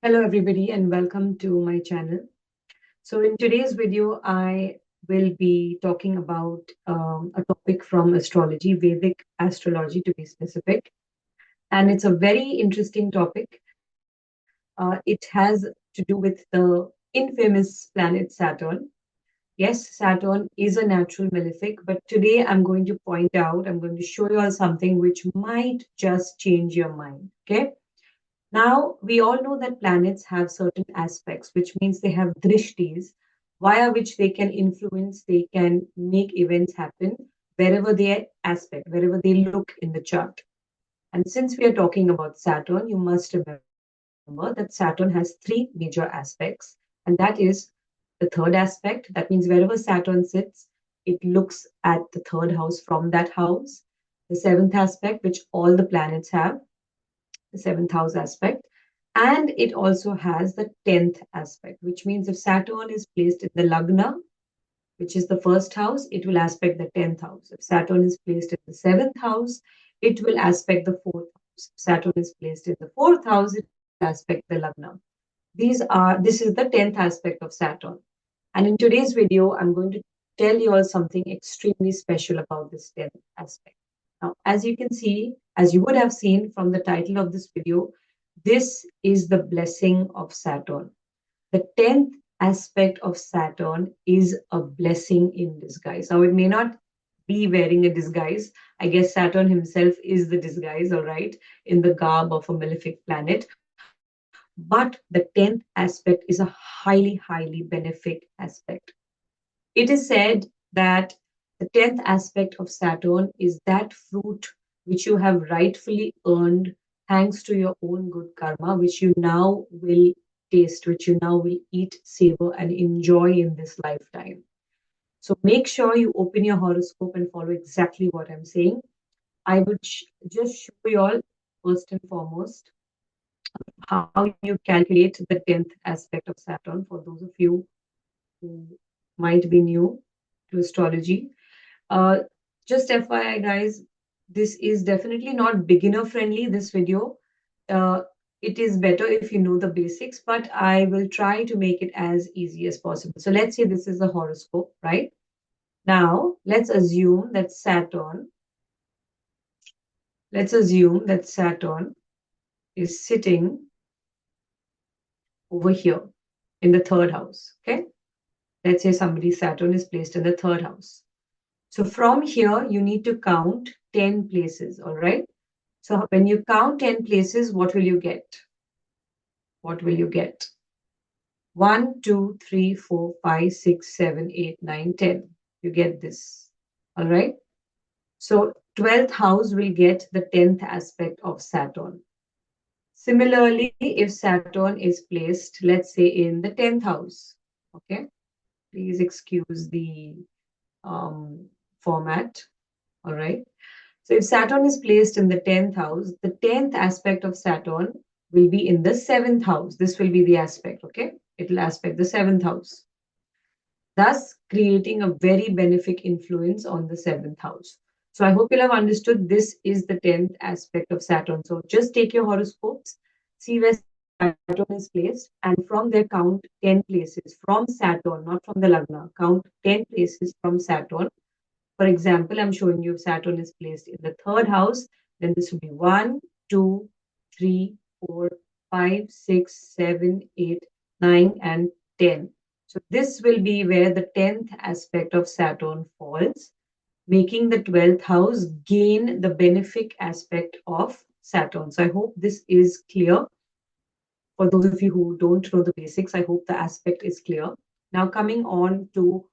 Hello, everybody, and welcome to my channel. So, in today's video, I will be talking about a topic from astrology, Vedic astrology to be specific. And it's a very interesting topic. It has to do with the infamous planet Saturn. Yes, Saturn is a natural malefic, but today I'm going to point out, I'm going to show you all something which might just change your mind. Okay. Now, we all know that planets have certain aspects, which means they have drishtis, via which they can influence, they can make events happen wherever they aspect, wherever they look in the chart. And since we are talking about Saturn, you must remember that Saturn has three major aspects, and that is the third aspect. That means wherever Saturn sits, it looks at the third house from that house. The seventh aspect, which all the planets have, the seventh house aspect. And it also has the 10th aspect, which means if Saturn is placed in the Lagna, which is the first house, it will aspect the 10th house. If Saturn is placed in the seventh house, it will aspect the fourth house. If Saturn is placed in the fourth house, it will aspect the Lagna. This is the 10th aspect of Saturn. And in today's video, I'm going to tell you all something extremely special about this 10th aspect. Now, as you can see, as you would have seen from the title of this video, this is the blessing of Saturn. The 10th aspect of Saturn is a blessing in disguise. Now, it may not be wearing a disguise. I guess Saturn himself is the disguise, all right, in the garb of a malefic planet. But the 10th aspect is a highly benefic aspect. It is said that the 10th aspect of Saturn is that fruit which you have rightfully earned thanks to your own good karma, which you now will taste, which you now will eat, savor, and enjoy in this lifetime. So make sure you open your horoscope and follow exactly what I'm saying. I would just show you all, first and foremost, how you calculate the 10th aspect of Saturn for those of you who might be new to astrology. Uh, just FYI, guys, this is definitely not beginner friendly, this video. Uh, it is better if you know the basics, but I will try to make it as easy as possible. So let's say this is a horoscope, right? Now, let's assume that Saturn is sitting over here in the third house, okay? Let's say somebody's Saturn is placed in the third house. So from here, you need to count 10 places, all right? So when you count 10 places, what will you get? What will you get? 1, 2, 3, 4, 5, 6, 7, 8, 9, 10. You get this, all right? So 12th house will get the 10th aspect of Saturn. Similarly, if Saturn is placed, let's say in the 10th house, okay? Please excuse the format, all right? So if Saturn is placed in the 10th house, the 10th aspect of Saturn will be in the 7th house. This will be the aspect, okay? It will aspect the 7th house, thus creating a very benefic influence on the 7th house. So I hope you'll have understood this is the 10th aspect of Saturn. So just take your horoscopes, see where Saturn is placed, and from there count 10 places from Saturn, not from the Lagna. Count 10 places from Saturn. For example, I'm showing you if Saturn is placed in the third house, then this will be 1, 2, 3, 4, 5, 6, 7, 8, 9, and 10. So this will be where the 10th aspect of Saturn falls, making the 12th house gain the benefic aspect of Saturn. So I hope this is clear. For those of you who don't know the basics, I hope the aspect is clear. Now, coming on to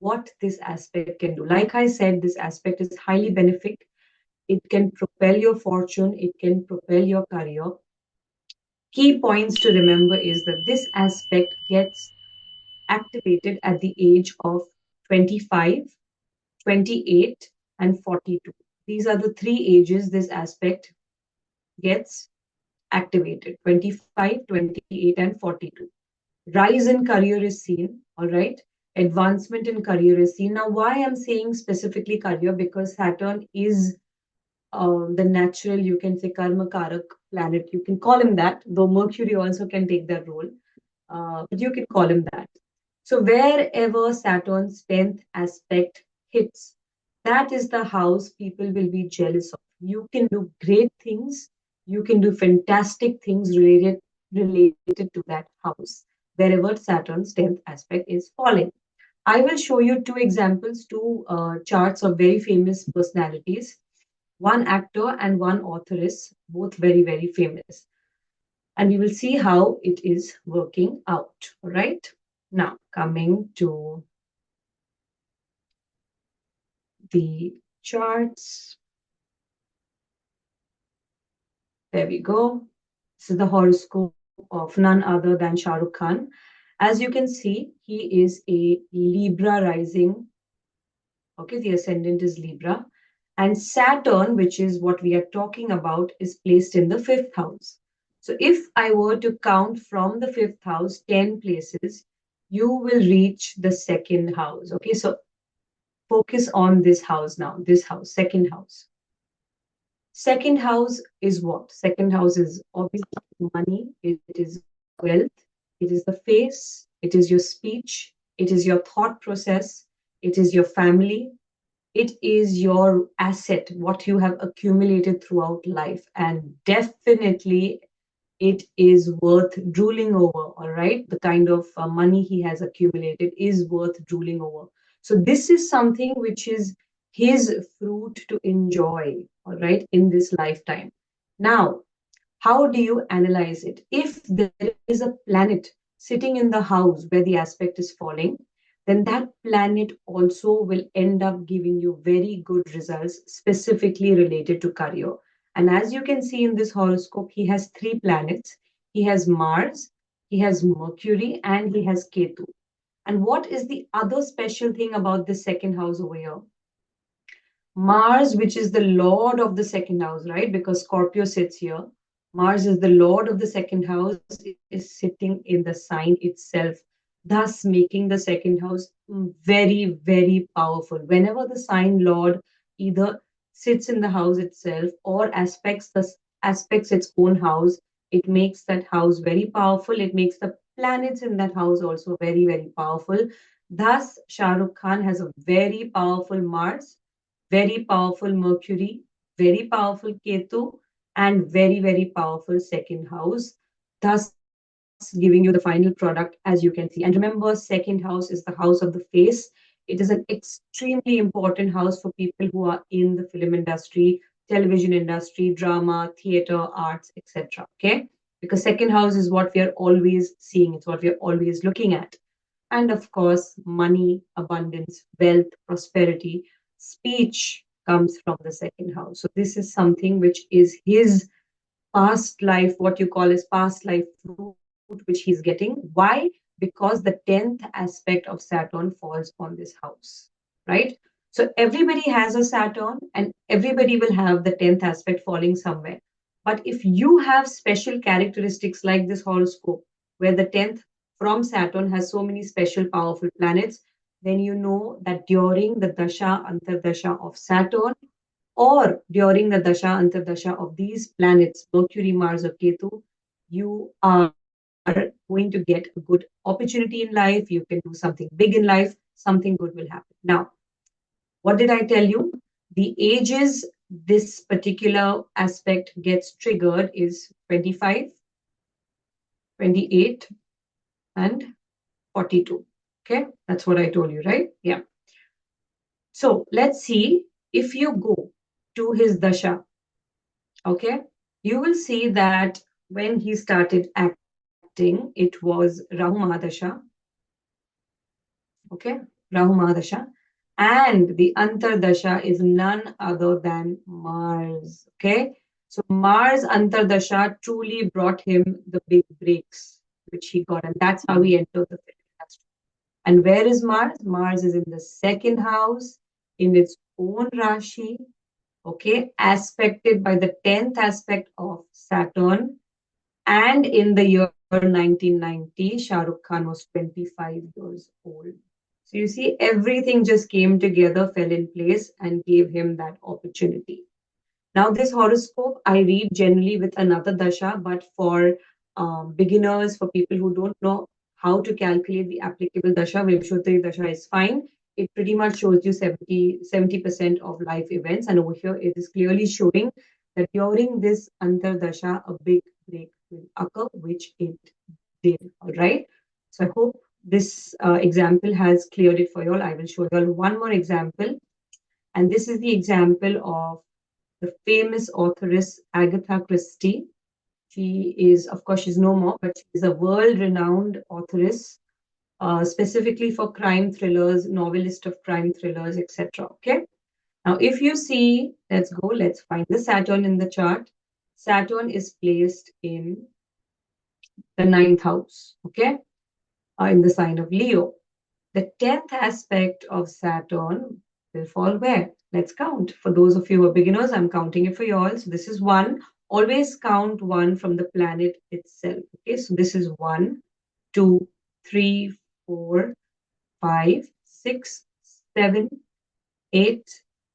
what this aspect can do. Like I said, this aspect is highly benefic. It can propel your fortune, it can propel your career. Key points to remember is that this aspect gets activated at the age of 25, 28, and 42. These are the three ages this aspect gets activated: 25, 28, and 42. Rise in career is seen, all right? Advancement in career is seen. Now, why I'm saying specifically career? Because Saturn is the natural, you can say, karma karak planet. You can call him that, though Mercury also can take that role. But you can call him that. So wherever Saturn's 10th aspect hits, that is the house people will be jealous of. You can do great things. You can do fantastic things related to that house, wherever Saturn's 10th aspect is falling. I will show you two examples, two charts of very famous personalities. One actor and one authoress, both very, very famous. And we will see how it is working out. All right. Now, coming to the charts. There we go. This is the horoscope of none other than Shah Rukh Khan. As you can see, he is a Libra rising. Okay, the ascendant is Libra. And Saturn, which is what we are talking about, is placed in the fifth house. So if I were to count from the fifth house 10 places, you will reach the second house. Okay, so focus on this house now, this house, second house. Second house is what? Second house is obviously money, it is wealth, it is the face, it is your speech, it is your thought process, it is your family, it is your asset, what you have accumulated throughout life. And definitely it is worth drooling over, all right? The kind of money he has accumulated is worth drooling over. So, this is something which is his fruit to enjoy, all right, in this lifetime. Now, how do you analyze it? If there is a planet sitting in the house where the aspect is falling, then that planet also will end up giving you very good results, specifically related to career. And as you can see in this horoscope, he has three planets. He has Mars, he has Mercury, and he has Ketu. And what is the other special thing about this second house over here? Mars, which is the lord of the second house, right? Because Scorpio sits here. Mars is the lord of the second house, is sitting in the sign itself, thus making the second house very, very powerful. Whenever the sign lord either sits in the house itself or aspects its own house, it makes that house very powerful. It makes the planets in that house also very, very powerful. Thus, Shah Rukh Khan has a very powerful Mars, very powerful Mercury, very powerful Ketu, and very, very powerful second house, thus giving you the final product as you can see. And remember, second house is the house of the face. It is an extremely important house for people who are in the film industry, television industry, drama, theater, arts, etc. Okay? Because second house is what we are always seeing, it's what we are always looking at. And of course, money, abundance, wealth, prosperity, speech comes from the second house. So, this is something which is his past life, what you call his past life fruit, which he's getting. Why? Because the 10th aspect of Saturn falls on this house, right? So, everybody has a Saturn and everybody will have the 10th aspect falling somewhere. But if you have special characteristics like this horoscope, where the 10th from Saturn has so many special powerful planets, then you know that during the Dasha Antardasha of Saturn or during the Dasha Antardasha of these planets, Mercury, Mars, or Ketu, you are going to get a good opportunity in life. You can do something big in life, something good will happen. Now, what did I tell you? The ages this particular aspect gets triggered is 25, 28, and 42. Okay, that's what I told you, right? Yeah. So let's see if you go to his dasha, okay, you will see that when he started acting, it was Rahu Mahadasha, okay, Rahu Mahadasha, and the Antardasha is none other than Mars, okay. So Mars Antardasha truly brought him the big breaks, which he got, and that's how he entered the film industry. And where is Mars? Mars is in the second house, in its own Rashi, okay, aspected by the 10th aspect of Saturn. And in the year 1990, Shah Rukh Khan was 25 years old. So you see, everything just came together, fell in place, and gave him that opportunity. Now, this horoscope I read generally with another dasha, but for beginners, for people who don't know how to calculate the applicable dasha, Vimshottari dasha is fine. It pretty much shows you 70% of life events. And over here, it is clearly showing that during this Antardasha, a big break will occur, which it did. All right. So I hope this example has cleared it for you all. I will show you all one more example. And this is the example of the famous authoress Agatha Christie. She is, of course, she's no more, but she's a world renowned authoress, specifically for crime thrillers, novelist of crime thrillers, etc. Okay. Now, if you see, let's find the Saturn in the chart. Saturn is placed in the ninth house, okay, in the sign of Leo. The 10th aspect of Saturn will fall where? Let's count. For those of you who are beginners, I'm counting it for you all. So this is one. Always count one from the planet itself. Okay, so this is 1, 2, 3, 4, 5, 6, 7, 8,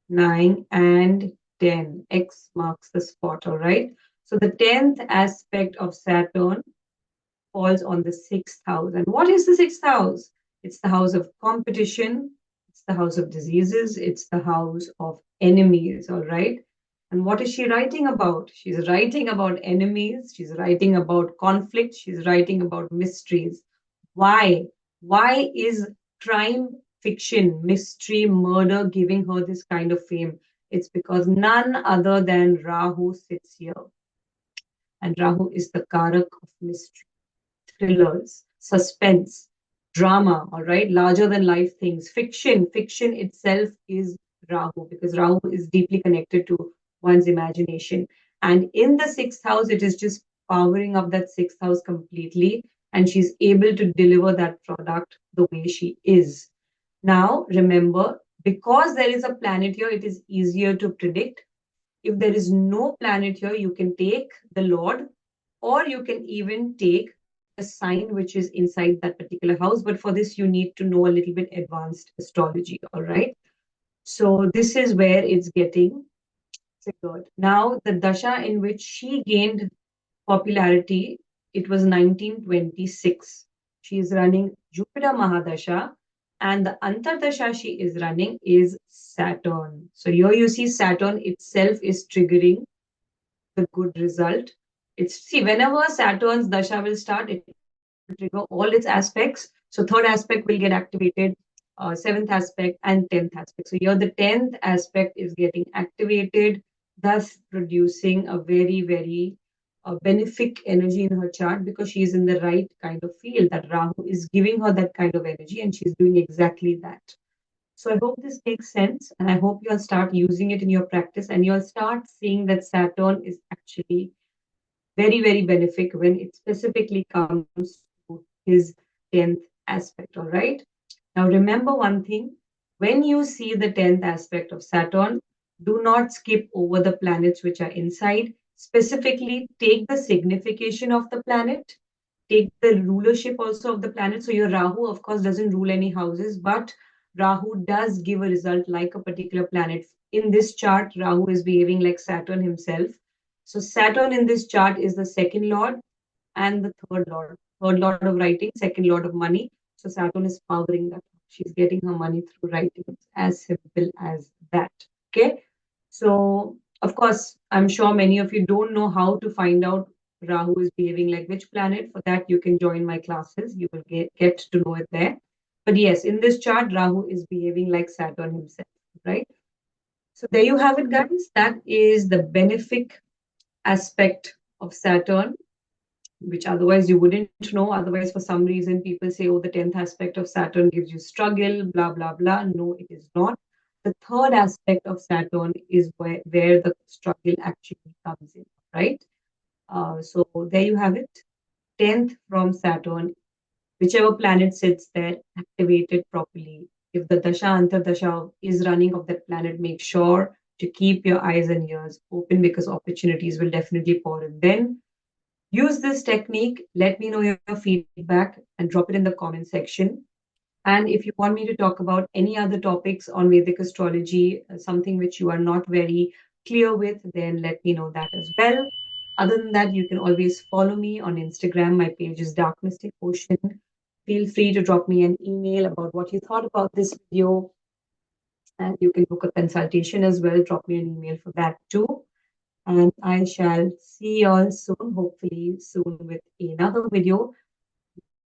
9, and 10. X marks the spot, all right? So the 10th aspect of Saturn falls on the sixth house. And what is the sixth house? It's the house of competition, it's the house of diseases, it's the house of enemies, all right? And what is she writing about? She's writing about enemies, she's writing about conflict, she's writing about mysteries. Why? Why is crime fiction, mystery, murder giving her this kind of fame? It's because none other than Rahu sits here. And Rahu is the Karak of mystery, thrillers, suspense, drama, all right, larger than life things, fiction. Fiction itself is Rahu because Rahu is deeply connected to one's imagination. And in the sixth house, it is just powering up that sixth house completely. And she's able to deliver that product the way she is. Now, remember, because there is a planet here, it is easier to predict. If there is no planet here, you can take the Lord, or you can even take the sign which is inside that particular house. But for this, you need to know a little bit advanced astrology. All right. So this is where it's getting triggered. Now, the dasha in which she gained popularity, it was 1926. She is running Jupiter Mahadasha, and the Antardasha she is running is Saturn. So here you see Saturn itself is triggering the good result. It's see, whenever Saturn's dasha will start, it will trigger all its aspects. So third aspect will get activated, seventh aspect, and 10th aspect. So here the 10th aspect is getting activated, thus producing a very, very benefic energy in her chart because she is in the right kind of field. That Rahu is giving her that kind of energy, and she's doing exactly that. So I hope this makes sense, and I hope you'll start using it in your practice, and you'll start seeing that Saturn is actually very, very benefic when it specifically comes to his 10th aspect. All right. Now, remember one thing, when you see the 10th aspect of Saturn, do not skip over the planets which are inside. Specifically, take the signification of the planet, take the rulership also of the planet. So, your Rahu, of course, doesn't rule any houses, but Rahu does give a result like a particular planet. In this chart, Rahu is behaving like Saturn himself. So, Saturn in this chart is the second lord and the third lord. Third lord of writing, second lord of money. So Saturn is powering that. She's getting her money through writing. It's as simple as that. Okay. So, of course, I'm sure many of you don't know how to find out Rahu is behaving like which planet. For that, you can join my classes. You will get to know it there. But yes, in this chart, Rahu is behaving like Saturn himself, right? So there you have it, guys. That is the benefic aspect of Saturn, which otherwise you wouldn't know. Otherwise, for some reason, people say, oh, the 10th aspect of Saturn gives you struggle, blah, blah, blah. No, it is not. The third aspect of Saturn is where the struggle actually comes in, right? So there you have it. 10th from Saturn, whichever planet sits there, activated properly. If the Dasha Antardasha is running of that planet, make sure to keep your eyes and ears open because opportunities will definitely pour in. Then use this technique. Let me know your feedback and drop it in the comment section. And if you want me to talk about any other topics on Vedic astrology, something which you are not very clear with, then let me know that as well. Other than that, you can always follow me on Instagram. My page is Dark Mystic Ocean. Feel free to drop me an email about what you thought about this video, and you can book a consultation as well. Drop me an email for that too. And I shall see you all soon, hopefully soon with another video.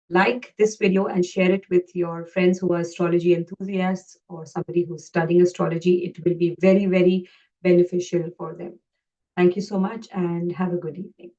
Like this video and share it with your friends who are astrology enthusiasts or somebody who's studying astrology. It will be very, very beneficial for them. Thank you so much and have a good evening.